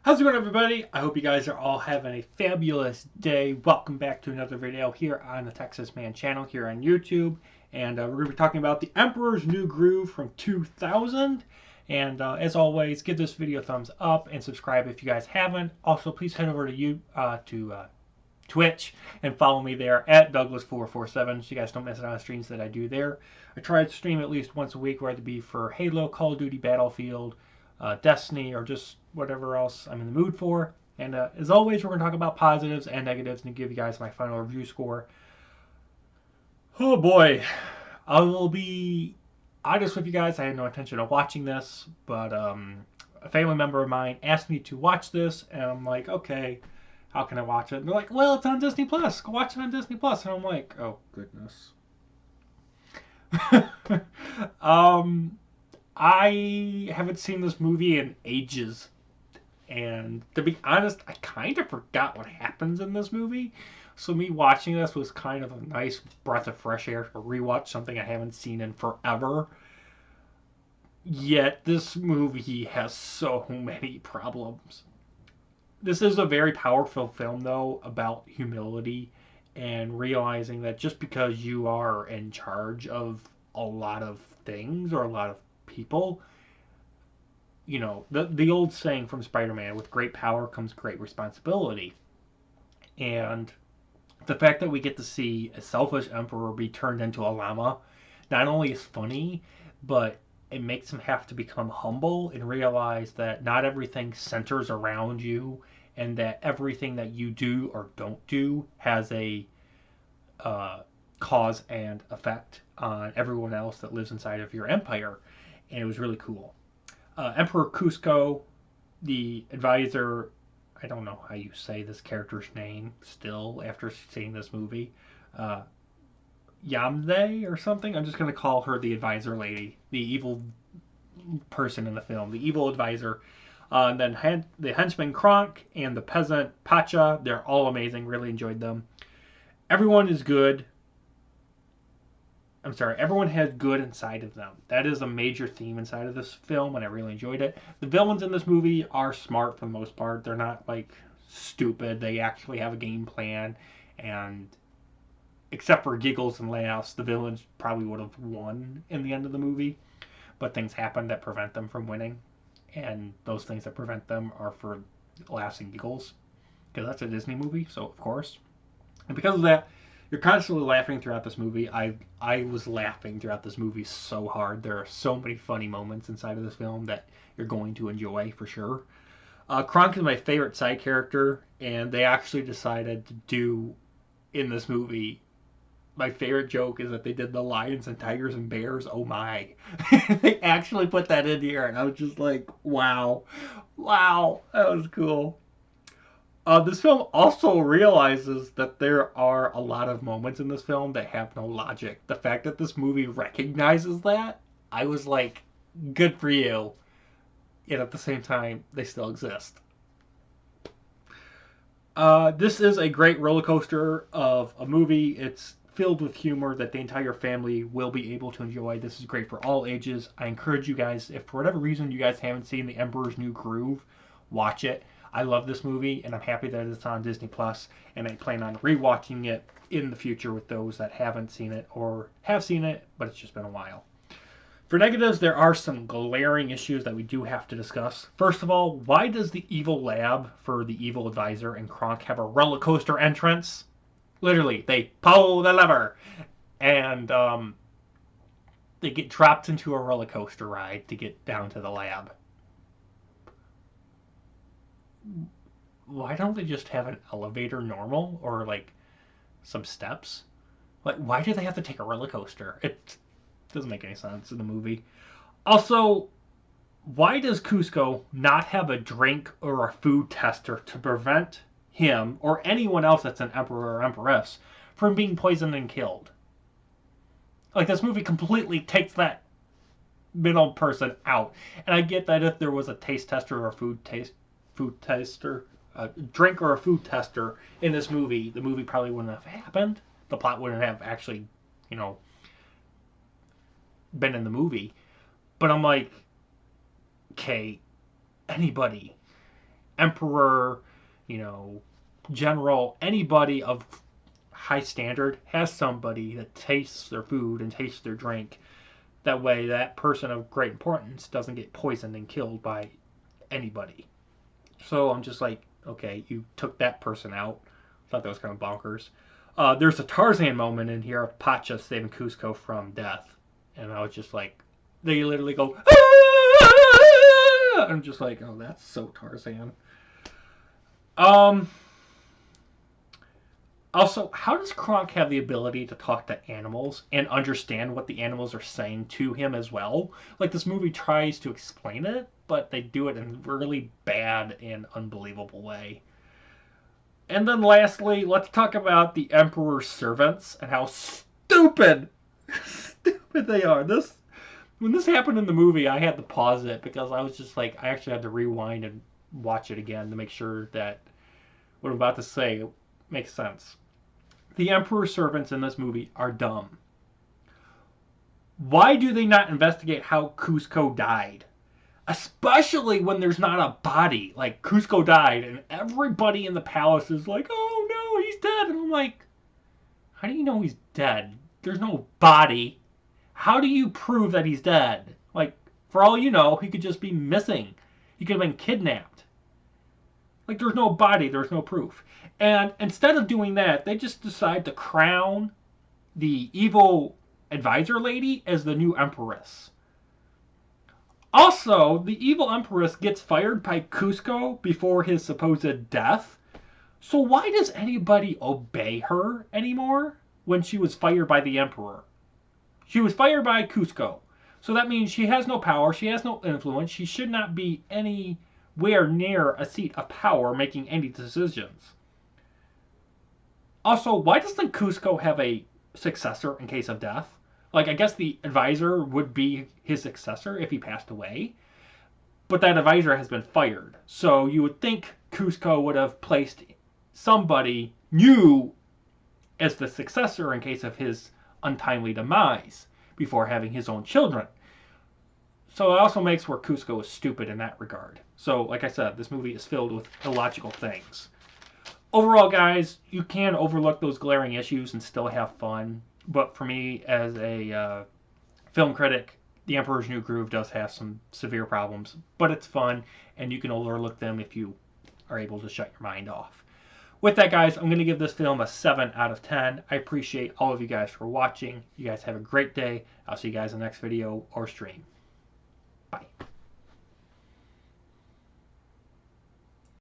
How's it going, everybody? I hope you guys are all having a fabulous day. Welcome back to another video here on the Texas Man channel here on YouTube. And we're going to be talking about The Emperor's New Groove from 2000. And as always, give this video a thumbs up and subscribe if you guys haven't. Also, please head over to Twitch and follow me there at Douglas447 so you guys don't miss out on streams that I do there. I try to stream at least once a week, whether it be for Halo, Call of Duty, Battlefield, Destiny, or just whatever else I'm in the mood for. And as always, we're going to talk about positives and negatives and give you guys my final review score. Oh boy, I will be honest with you guys. I had no intention of watching this, but a family member of mine asked me to watch this, and I'm like, okay, how can I watch it? And they're like, well, it's on Disney Plus. Go watch it on Disney Plus. And I'm like, oh goodness. I haven't seen this movie in ages. And to be honest, I kind of forgot what happens in this movie. So me watching this was kind of a nice breath of fresh air to rewatch something I haven't seen in forever. Yet this movie has so many problems. This is a very powerful film, though, about humility and realizing that just because you are in charge of a lot of things or a lot of people, you know, the old saying from Spider-Man, with great power comes great responsibility. And the fact that we get to see a selfish emperor be turned into a llama not only is funny, but it makes him have to become humble and realize that not everything centers around you and that everything that you do or don't do has a cause and effect on everyone else that lives inside of your empire. And it was really cool. Emperor Cusco, the advisor, I don't know how you say this character's name still after seeing this movie. Uh, Yamze or something. I'm just going to call her the advisor lady, the evil person in the film, the evil advisor. And then the henchman Kronk and the peasant Pacha, they're all amazing. Really enjoyed them. Everyone is good. I'm sorry, everyone has good inside of them. That is a major theme inside of this film, and I really enjoyed it. The villains in this movie are smart for the most part. They're not like stupid. They actually have a game plan, and except for giggles and laughs, the villains probably would have won in the end of the movie. But things happen that prevent them from winning, and those things that prevent them are for laughs and giggles, because that's a Disney movie, so of course. And because of that, you're constantly laughing throughout this movie. I was laughing throughout this movie so hard. There are so many funny moments inside of this film that you're going to enjoy for sure. Kronk is my favorite side character, and they actually decided to do in this movie. My favorite joke is that they did the lions and tigers and bears. Oh my! They actually put that in here, and I was just like, wow, wow, that was cool. This film also realizes that there are a lot of moments in this film that have no logic. The fact that this movie recognizes that, I was like, good for you. Yet at the same time, they still exist. This is a great roller coaster of a movie. It's filled with humor that the entire family will be able to enjoy. This is great for all ages. I encourage you guys, if for whatever reason you guys haven't seen The Emperor's New Groove, watch it. I love this movie, and I'm happy that it's on Disney Plus, and I plan on rewatching it in the future with those that haven't seen it or have seen it, but it's just been a while. For negatives, there are some glaring issues that we do have to discuss. First of all, why does the evil lab for the evil advisor and Kronk have a roller coaster entrance? Literally, they pull the lever, and they get dropped into a roller coaster ride to get down to the lab. Why don't they just have an elevator normal or like some steps? Like, why do they have to take a roller coaster? It doesn't make any sense in the movie. Also, why does Cusco not have a drink or a food tester to prevent him or anyone else that's an emperor or empress from being poisoned and killed? Like, this movie completely takes that middle person out. And I get that if there was a taste tester or a food tester, a drink or a food tester in this movie, the movie probably wouldn't have happened. The plot wouldn't have actually, you know, been in the movie. But I'm like, okay, anybody. emperor, you know, general, anybody of high standard has somebody that tastes their food and tastes their drink. That way, that person of great importance doesn't get poisoned and killed by anybody. So I'm just like, okay, you took that person out. Thought that was kind of bonkers. There's a Tarzan moment in here of Pacha saving Cusco from death, and I was just like, they literally go, ah! I'm just like, oh, that's so Tarzan. Um. Also, how does Kronk have the ability to talk to animals and understand what the animals are saying to him as well? Like, this movie tries to explain it, but they do it in a really bad and unbelievable way. And then lastly, let's talk about the Emperor's servants and how stupid, stupid they are. When this happened in the movie, I had to pause it because I was just like, I actually had to rewind and watch it again to make sure that what I'm about to say makes sense. The Emperor's servants in this movie are dumb. Why do they not investigate how Cusco died? Especially when there's not a body. Like, Cusco died, and everybody in the palace is like, oh no, he's dead. And I'm like, how do you know he's dead? There's no body. How do you prove that he's dead? Like, for all you know, he could just be missing. He could have been kidnapped. Like, there's no body, there's no proof. And instead of doing that, they just decide to crown the evil advisor lady as the new empress. Also, the evil empress gets fired by Cusco before his supposed death. So why does anybody obey her anymore when she was fired by the emperor? She was fired by Cusco. So that means she has no power, she has no influence, she should not be anywhere near a seat of power making any decisions. Also, why doesn't Cusco have a successor in case of death? Like, I guess the advisor would be his successor if he passed away. But that advisor has been fired. So you would think Cusco would have placed somebody new as the successor in case of his untimely demise before having his own children. So it also makes where Cusco is stupid in that regard. So, like I said, this movie is filled with illogical things. Overall, guys, you can overlook those glaring issues and still have fun. But for me, as a film critic, The Emperor's New Groove does have some severe problems. But it's fun, and you can overlook them if you are able to shut your mind off. With that, guys, I'm going to give this film a 7 out of 10. I appreciate all of you guys for watching. You guys have a great day. I'll see you guys in the next video or stream. Bye.